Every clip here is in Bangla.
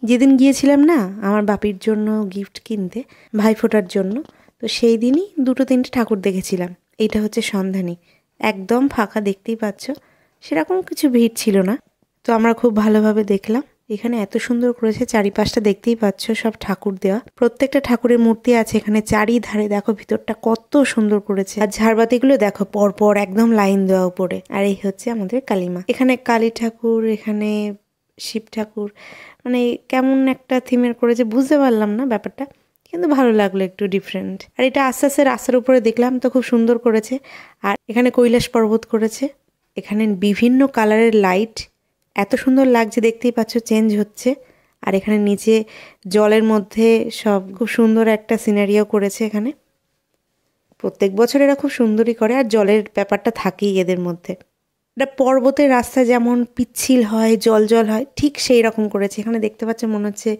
যেদিন গিয়েছিলাম না আমার বাপির জন্য গিফট কিনতে, ভাইফোঁটার জন্য, তো সেই দিনই 2-3টে ঠাকুর দেখেছিলাম। এইটা হচ্ছে সন্ধানী, একদম ফাঁকা, দেখতেই পাচ্ছ, সেরকম কিছু ভিড় ছিল না। তো আমরা খুব ভালোভাবে দেখলাম। এখানে এত সুন্দর করেছে, চারিপাশটা দেখতেই পাচ্ছ, সব ঠাকুর দেওয়া, প্রত্যেকটা ঠাকুরের মূর্তি আছে এখানে চারিধারে। দেখো ভিতরটা কত সুন্দর করেছে, আর ঝাড়বাতিগুলো দেখো পরপর একদম লাইন দেওয়া উপরে। আর এই হচ্ছে আমাদের কালীমা, এখানে কালী ঠাকুর, এখানে শিব ঠাকুর, মানে কেমন একটা থিমের করেছে, বুঝতে পারলাম না ব্যাপারটা, কিন্তু ভালো লাগলো, একটু ডিফারেন্ট। আর এটা আস্তে আস্তে রাস্তার উপরে দেখলাম তো খুব সুন্দর করেছে। আর এখানে কৈলাস পর্বত করেছে, এখানে বিভিন্ন কালারের লাইট, এত সুন্দর লাগছে, দেখতেই পাচ্ছ চেঞ্জ হচ্ছে। আর এখানে নিচে জলের মধ্যে সব খুব সুন্দর একটা সিনারিও করেছে এখানে। প্রত্যেক বছর এরা খুব সুন্দরই করে, আর জলের ব্যাপারটা থাকেই এদের মধ্যে। এটা পর্বতের রাস্তা যেমন পিচ্ছিল হয়, জল জল হয়, ঠিক সেই রকম করেছে। এখানে দেখতে পাচ্ছ মনে হচ্ছে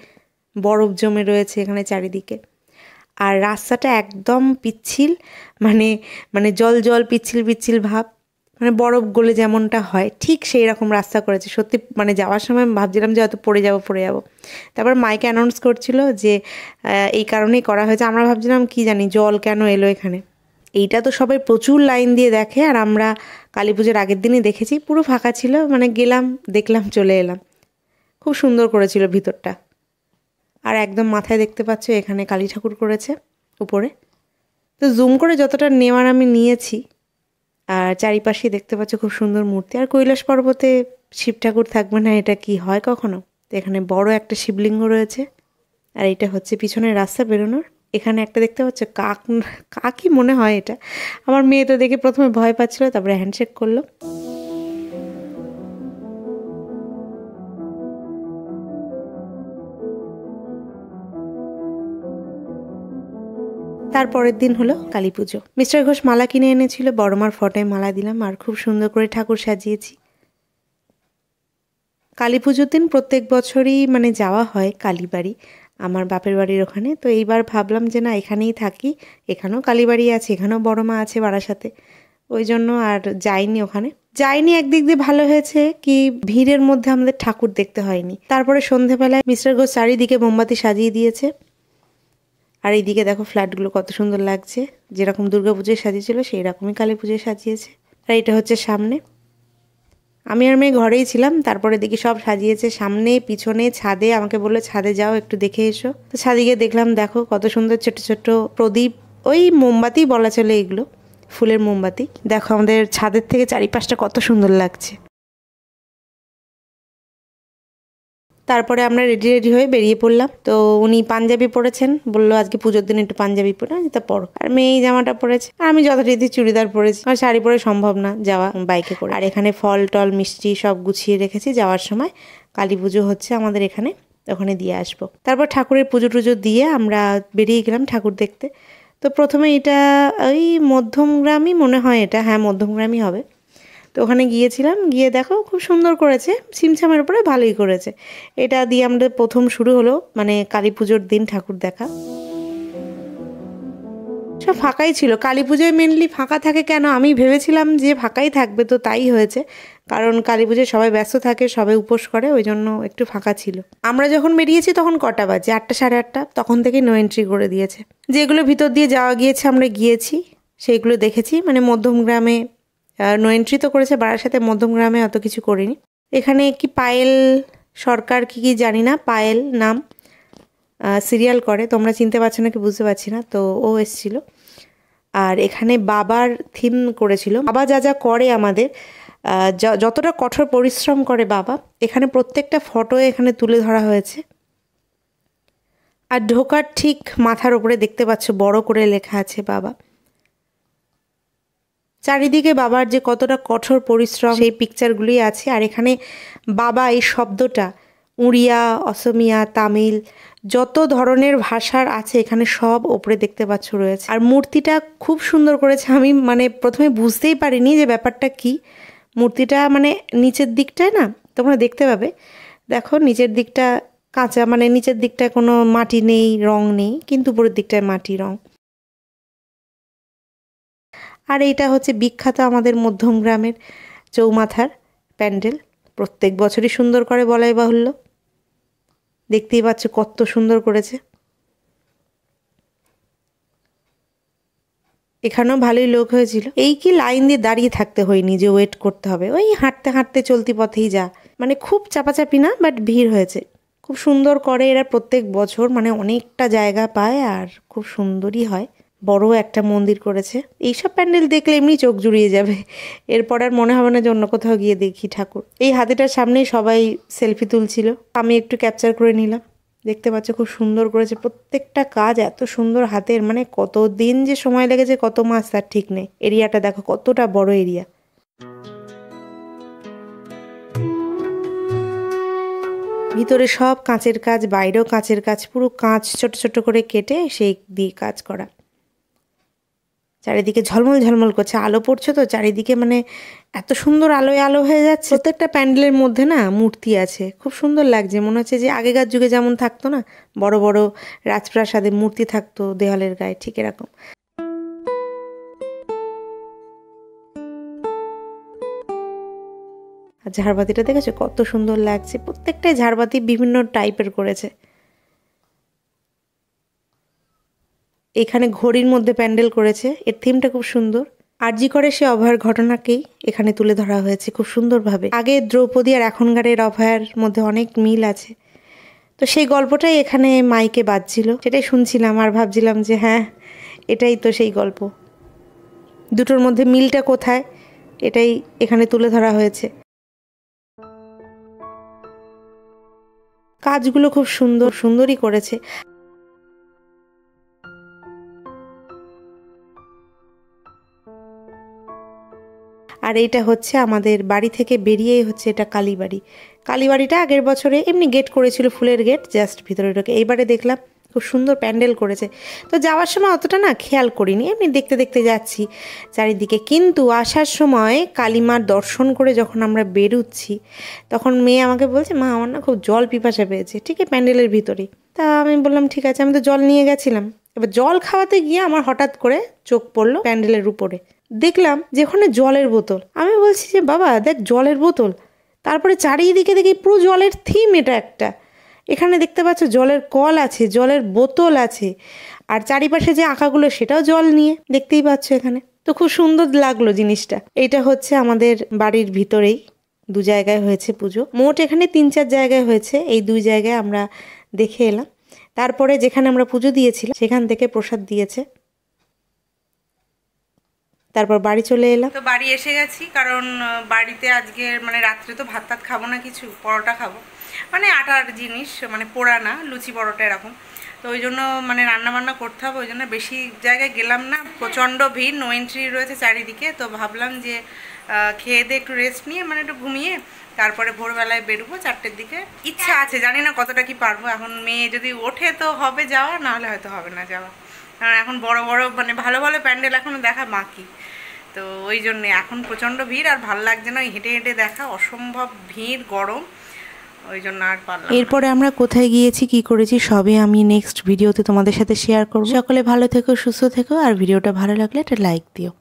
বরফ জমে রয়েছে এখানে চারিদিকে। আর রাস্তাটা একদম পিচ্ছিল, মানে মানে জল জল পিচ্ছিল পিচ্ছিল ভাব, মানে বরফ গলে যেমনটা হয় ঠিক সেই রকম রাস্তা করেছে। সত্যি মানে যাওয়ার সময় ভাবছিলাম যে হয়তো পড়ে যাব। তারপর মাইকে অ্যানাউন্স করছিল যে এই কারণেই করা হয়েছে। আমরা ভাবছিলাম কি জানি জল কেন এলো এখানে। এইটা তো সবাই প্রচুর লাইন দিয়ে দেখে, আর আমরা কালী পুজোর আগের দিনই দেখেছি, পুরো ফাঁকা ছিল, মানে গেলাম, দেখলাম, চলে এলাম। খুব সুন্দর করেছিল ভিতরটা। আর একদম মাথায় দেখতে পাচ্ছ এখানে কালী ঠাকুর করেছে উপরে। তো জুম করে যতটা নেওয়ার আমি নিয়েছি। আর চারিপাশে দেখতে পাচ্ছ খুব সুন্দর মূর্তি। আর কৈলাস পর্বতে শিব ঠাকুর থাকবে না, এটা কি হয় কখনো? তো এখানে বড় একটা শিবলিঙ্গ রয়েছে। আর এটা হচ্ছে পিছনের রাস্তা বেরোনোর। এখানে একটা দেখতে পাচ্ছ কাকই মনে হয় এটা। আমার মেয়ে তো দেখে প্রথমে ভয় পাচ্ছিল, তারপরে হ্যান্ডশেক করলো। তারপরের দিন হলো কালী পুজো। মিস্টার ঘোষ মালা কিনে এনেছিল, বড়মার ফটোয় মালা দিলাম, আর খুব সুন্দর করে ঠাকুর সাজিয়েছি। কালী পুজোর দিন প্রত্যেক বছরই মানে যাওয়া হয় কালীবাড়ি, আমার বাপের বাড়ির ওখানে। তো এইবার ভাবলাম যে না, এখানেই থাকি, এখানেও কালীবাড়ি আছে, এখানেও বড় মা আছে বারাসাতে, ওই জন্য আর যাইনি ওখানে। যাইনি, একদিক দিয়ে ভালো হয়েছে কি ভিড়ের মধ্যে আমাদের ঠাকুর দেখতে হয়নি। তারপরে সন্ধেবেলায় মিস্টার ঘোষ চারিদিকে মোমবাতি সাজিয়ে দিয়েছে। আর এইদিকে দেখো ফ্ল্যাটগুলো কত সুন্দর লাগছে, যেরকম দুর্গাপুজোয় সাজিয়েছিল সেই রকমই কালী পুজোয় সাজিয়েছে। আর এটা হচ্ছে সামনে, আমি আর মেয়ে ঘরেই ছিলাম, তারপরে দেখি সব সাজিয়েছে, সামনে পিছনে ছাদে। আমাকে বললো ছাদে যাও একটু দেখে এসো। তো ছাদে গিয়ে দেখলাম, দেখো কত সুন্দর ছোট ছোট প্রদীপ, ওই মোমবাতি বলা চলে এগুলো, ফুলের মোমবাতি। দেখো আমাদের ছাদের থেকে চারিপাশটা কত সুন্দর লাগছে। তারপরে আমরা রেডি হয়ে বেরিয়ে পড়লাম। তো উনি পাঞ্জাবি পরেছেন, বললো আজকে পুজোর দিন একটু পাঞ্জাবি পরে, তা পরো। আর মেয়ে এই জামাটা পরেছে, আর আমি যথারীতি চুড়িদার পরেছি, আর শাড়ি পরে সম্ভব না যাওয়া বাইকে করে। আর এখানে ফল টল মিষ্টি সব গুছিয়ে রেখেছি, যাওয়ার সময় কালী পুজো হচ্ছে আমাদের এখানে, ওখানে দিয়ে আসবো। তারপর ঠাকুরের পুজো টুজো দিয়ে আমরা বেরিয়ে গেলাম ঠাকুর দেখতে। তো প্রথমে এটা ওই মধ্যমগ্রামই মনে হয়, এটা হ্যাঁ মধ্যমগ্রামই হবে। তো ওখানে গিয়েছিলাম, গিয়ে দেখো খুব সুন্দর করেছে, ছিমছামের উপরে ভালোই করেছে। এটা দিয়ে আমাদের প্রথম শুরু হলো মানে কালী পুজোর দিন ঠাকুর দেখা। সব ফাঁকাই ছিল, কালী পুজোয় মেনলি ফাঁকা থাকে কেন আমি ভেবেছিলাম যে ফাঁকাই থাকবে, তো তাই হয়েছে। কারণ কালী পুজোয় সবাই ব্যস্ত থাকে, সবাই উপোস করে, ওই জন্য একটু ফাঁকা ছিল। আমরা যখন বেরিয়েছি তখন কটা বাজে, 8টা সাড়ে 8টা, তখন থেকেই নো এন্ট্রি করে দিয়েছে। যেগুলো ভিতর দিয়ে যাওয়া গিয়েছে আমরা গিয়েছি, সেইগুলো দেখেছি। মানে মধ্যমগ্রামে নো এন্ট্রি তো করেছে, বারাসাতে, মধ্যমগ্রামে অত কিছু করিনি। এখানে কি পায়েল সরকার কি জানি না, পায়েল নাম, সিরিয়াল করে, তোমরা চিনতে পারছো না কি বুঝতে পারছি না, তো ও এসেছিল। আর এখানে বাবার থিম করেছিল, বাবা যা যা করে আমাদের, যতটা কঠোর পরিশ্রম করে বাবা, এখানে প্রত্যেকটা ফটো এখানে তুলে ধরা হয়েছে। আর ঢোকার ঠিক মাথার উপরে দেখতে পাচ্ছ বড় করে লেখা আছে বাবা। চারিদিকে বাবার যে কতটা কঠোর পরিশ্রম সেই পিকচারগুলি আছে। আর এখানে বাবা এই শব্দটা উড়িয়া, অসমিয়া, তামিল, যত ধরনের ভাষার আছে এখানে সব ওপরে দেখতে পাচ্ছ রয়েছে। আর মূর্তিটা খুব সুন্দর করেছে, আমি মানে প্রথমে বুঝতেই পারিনি যে ব্যাপারটা কি। মূর্তিটা মানে নিচের দিকটায় না, তোমরা দেখতে পাবে, দেখো নিচের দিকটা কাঁচা, মানে নিচের দিকটায় কোনো মাটি নেই, রং নেই, কিন্তু উপরের দিকটায় মাটি রং। আর এইটা হচ্ছে বিখ্যাত আমাদের মধ্যমগ্রামের চৌমাথার প্যান্ডেল, প্রত্যেক বছরই সুন্দর করে বলাই বাহুল্য। দেখতেই পাচ্ছ কত সুন্দর করেছে। এখানেও ভালোই লোক হয়েছিল। এই কি লাইন দিয়ে দাঁড়িয়ে থাকতে হয়নি যে ওয়েট করতে হবে, ওই হাঁটতে হাঁটতে চলতি পথেই যা, মানে খুব চাপাচাপি না, বাট ভিড় হয়েছে। খুব সুন্দর করে এরা প্রত্যেক বছর, মানে অনেকটা জায়গা পায় আর খুব সুন্দরই হয়। বড় একটা মন্দির করেছে। এইসব প্যান্ডেল দেখলে এমনি চোখ জুড়িয়ে যাবে, এরপর আর মনে হবে না যে অন্য কোথাও গিয়ে দেখি ঠাকুর। এই হাতিটার সামনেই সবাই সেলফি তুলছিল, আমি একটু ক্যাপচার করে নিলাম। দেখতে পাচ্ছ খুব সুন্দর করেছে, প্রত্যেকটা কাজ এত সুন্দর হাতের, মানে কত দিন যে সময় লেগেছে, কত মাস তার ঠিক নেই। এরিয়াটা দেখো কতটা বড় এরিয়া। ভিতরে সব কাঁচের কাজ, বাইরেও কাঁচের কাজ, পুরো কাঁচ ছোট ছোট করে কেটে সেই দিয়ে কাজ করা। চারিদিকে ঝলমল ঝলমল করছে, আলো পড়ছে তো চারিদিকে, মানে এত সুন্দর আলোয় আলো হয়ে যাচ্ছে। প্রত্যেকটা প্যান্ডেলের মধ্যে না মূর্তি আছে, খুব সুন্দর লাগছে। মনে হচ্ছে যে আগেকার যুগে যেমন থাকতো না, বড় বড় রাজপ্রাসাদে মূর্তি থাকতো দেওয়ালের গায়ে, ঠিক এরকম। আর ঝাড়বাতিটা দেখেছো কত সুন্দর লাগছে, প্রত্যেকটাই ঝাড়বাতি বিভিন্ন টাইপের করেছে। এখানে ঘড়ির মধ্যে প্যান্ডেল করেছে, এর থিমটা খুব সুন্দর। আরজি করে সে অভয়ার ঘটনাকেই এখানে তুলে ধরা হয়েছে খুব সুন্দরভাবে। আগে দ্রৌপদী আর এখনকারের অভয়ার মধ্যে অনেক মিল আছে, তো সেই গল্পটাই এখানে মাইকে বাজছিল, সেটাই শুনছিলাম আর ভাবছিলাম যে হ্যাঁ, এটাই তো সেই গল্প। দুটোর মধ্যে মিলটা কোথায়, এটাই এখানে তুলে ধরা হয়েছে। কাজগুলো খুব সুন্দর সুন্দরই করেছে। আর এইটা হচ্ছে আমাদের বাড়ি থেকে বেরিয়েই হচ্ছে এটা কালীবাড়ি। কালীবাড়িটা আগের বছরে এমনি গেট করেছিল, ফুলের গেট, জাস্ট ভিতরে ঢোকে। এইবারে দেখলাম খুব সুন্দর প্যান্ডেল করেছে, তো যাওয়ার সময় অতটা না খেয়াল করিনি, এমনি দেখতে দেখতে যাচ্ছি চারিদিকে। কিন্তু আসার সময় কালীমার দর্শন করে যখন আমরা বেরোচ্ছি, তখন মেয়ে আমাকে বলছে, মা আমার না খুব জল পিপাসা পেয়েছে, ঠিক আছে প্যান্ডেলের ভিতরেই। তা আমি বললাম ঠিক আছে, আমি তো জল নিয়ে গেছিলাম। এবার জল খাওয়াতে গিয়ে আমার হঠাৎ করে চোখ পড়লো প্যান্ডেলের উপরে, দেখলাম যে ওখানে জলের বোতল। আমি বলছি যে বাবা দেখ জলের বোতল, তারপরে চারিদিকে দেখি পুরো জলের থিম এটা একটা। এখানে দেখতে পাচ্ছ জলের কল আছে, জলের বোতল আছে, আর চারিপাশে যে আঁকাগুলো সেটাও জল নিয়ে, দেখতেই পাচ্ছ এখানে। তো খুব সুন্দর লাগলো জিনিসটা। এটা হচ্ছে আমাদের বাড়ির ভিতরেই, দু জায়গায় হয়েছে পুজো, মোট এখানে 3-4 জায়গায় হয়েছে, এই 2 জায়গায় আমরা দেখে এলাম। তারপরে যেখানে আমরা পুজো দিয়েছিলাম সেখান থেকে প্রসাদ দিয়েছে, তারপর বাড়ি চলে এলাম। তো বাড়ি এসে গেছি, কারণ বাড়িতে আজকে মানে রাত্রে তো ভাত টাত খাবো না, কিছু পরোটা খাবো, মানে আটার জিনিস, মানে পোড়া না, লুচি পরোটা এরকম। তো ওই জন্য মানে রান্নাবান্না করতে হবে, ওই জন্য বেশি জায়গায় গেলাম না, প্রচণ্ড ভিড়, নো এন্ট্রি রয়েছে চারিদিকে। তো ভাবলাম যে খেয়ে দিয়ে একটু রেস্ট নিয়ে, মানে একটু ঘুমিয়ে তারপরে ভোরবেলায় বেরোবো 4টের দিকে। ইচ্ছা আছে, জানি না কতটা কি পারবো, এখন মেয়ে যদি ওঠে তো হবে যাওয়া, নাহলে হয়তো হবে না যাওয়া, কারণ এখন বড় বড় মানে ভালো ভালো প্যান্ডেল এখনও দেখা বাকি। তো ওই জন্যে এখন প্রচণ্ড ভিড়, আর ভালো লাগছে না হেঁটে হেঁটে দেখা, অসম্ভব ভিড়, গরম, ওই জন্য আর পারলাম। এরপরে আমরা কোথায় গিয়েছি কি করেছি সবই আমি নেক্সট ভিডিওতে তোমাদের সাথে শেয়ার করব। সকলে ভালো থেকো, সুস্থ থেকো, আর ভিডিওটা ভালো লাগলে একটা লাইক দিও।